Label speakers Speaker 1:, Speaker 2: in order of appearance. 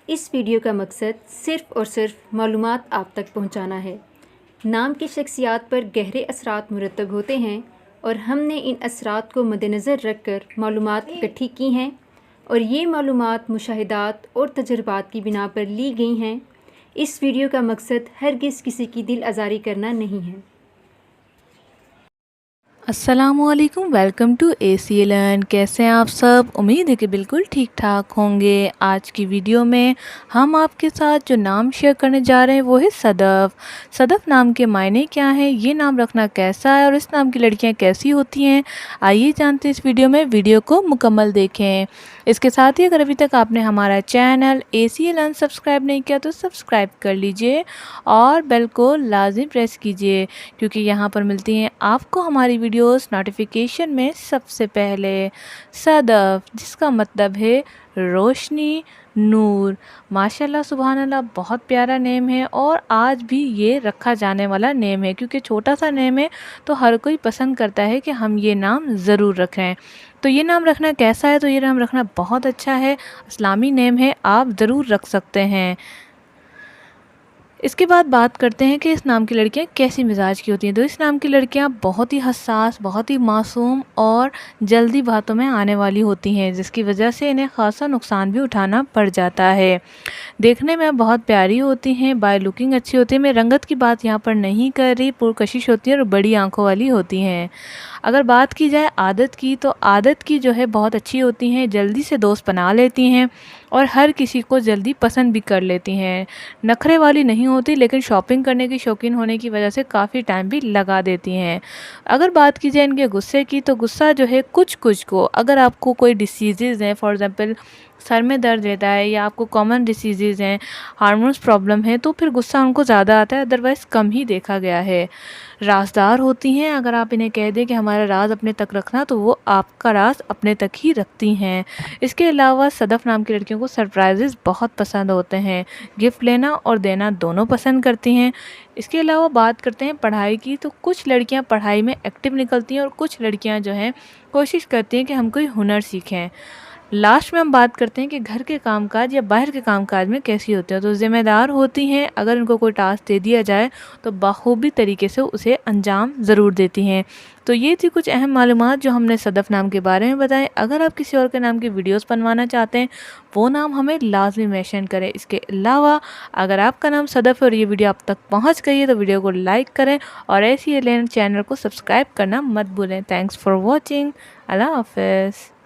Speaker 1: इस वीडियो का मकसद सिर्फ़ और सिर्फ मालूमात आप तक पहुंचाना है। नाम की शख्सियात पर गहरे असरात मुरतब होते हैं और हमने इन असरात को मद्देनज़र रख कर मालूमात इकट्ठी की हैं और ये मालूमात मुशाहिदात और तजर्बात की बिना पर ली गई हैं। इस वीडियो का मकसद हरगिज़ किसी की दिल आज़ारी करना नहीं है।
Speaker 2: अस्सलामुअलैकुम, वेलकम टू एसी लर्न। कैसे हैं आप सब? उम्मीद है कि बिल्कुल ठीक ठाक होंगे। आज की वीडियो में हम आपके साथ जो नाम शेयर करने जा रहे हैं वो है सदफ़। सदफ़ नाम के मायने क्या हैं, ये नाम रखना कैसा है और इस नाम की लड़कियां कैसी होती हैं, आइए जानते हैं इस वीडियो में। वीडियो को मुकम्मल देखें। इसके साथ ही अगर अभी तक आपने हमारा चैनल एसी लर्न सब्सक्राइब नहीं किया तो सब्सक्राइब कर लीजिए और बेल को लाजिम प्रेस कीजिए, क्योंकि यहाँ पर मिलती हैं आपको हमारी वीडियोस नोटिफिकेशन में सबसे पहले। सदफ़, जिसका मतलब है रोशनी, नूर। माशाल्लाह सुभान अल्लाह, बहुत प्यारा नेम है और आज भी ये रखा जाने वाला नेम है, क्योंकि छोटा सा नेम है तो हर कोई पसंद करता है कि हम ये नाम ज़रूर रखें। तो ये नाम रखना कैसा है? तो ये नाम रखना बहुत अच्छा है, इस्लामी नेम है, आप ज़रूर रख सकते हैं। इसके बाद बात करते हैं कि इस नाम की लड़कियां कैसी मिजाज की होती हैं। तो इस नाम की लड़कियां बहुत ही हसास, बहुत ही मासूम और जल्दी बातों में आने वाली होती हैं, जिसकी वजह से इन्हें खासा नुकसान भी उठाना पड़ जाता है। देखने में बहुत प्यारी होती हैं, बाय लुकिंग अच्छी होती है। मैं रंगत की बात यहाँ पर नहीं कर रही, पुरकशिश होती है और बड़ी आंखों वाली होती हैं। अगर बात की जाए आदत की, तो आदत की जो है बहुत अच्छी होती हैं, जल्दी से दोस्त बना लेती हैं और हर किसी को जल्दी पसंद भी कर लेती हैं। नखरे वाली नहीं होती, लेकिन शॉपिंग करने की शौकीन होने की वजह से काफ़ी टाइम भी लगा देती हैं। अगर बात की जाए इनके गुस्से की, तो गुस्सा जो है कुछ कुछ को, अगर आपको कोई डिसीज़ हैं, फॉर एग्ज़ाम्पल सर में दर्द रहता है या आपको कॉमन डिसीज़ हैं, हार्मोन्स प्रॉब्लम है, तो फिर गुस्सा उनको ज़्यादा आता है, अदरवाइज़ कम ही देखा गया है। राज़दार होती हैं, अगर आप इन्हें कह दें कि हमारा राज अपने तक रखना, तो वो आपका राज अपने तक ही रखती हैं। इसके अलावा सदफ़ नाम की लड़कियों को सरप्राइजेज़ बहुत पसंद होते हैं, गिफ्ट लेना और देना दोनों पसंद करती हैं। इसके अलावा बात करते हैं पढ़ाई की, तो कुछ लड़कियां पढ़ाई में एक्टिव निकलती हैं और कुछ लड़कियां जो हैं कोशिश करती हैं कि हम कोई हुनर सीखें। लास्ट में हम बात करते हैं कि घर के कामकाज या बाहर के कामकाज में कैसी होती हैं। तो ज़िम्मेदार होती हैं, अगर इनको कोई टास्क दे दिया जाए तो बखूबी तरीके से उसे अंजाम ज़रूर देती हैं। तो ये थी कुछ अहम मालूमात जो हमने सदफ़ नाम के बारे में बताएं। अगर आप किसी और के नाम की वीडियोस बनवाना चाहते हैं, वो नाम हमें लाजमी मेंशन करें। इसके अलावा अगर आपका नाम सदफ़ है और ये वीडियो आप तक पहुँच गई है, तो वीडियो को लाइक करें और ऐसी चैनल को सब्सक्राइब करना मत भूलें। Thanks for watching. अल्लाह हाफ़िज़।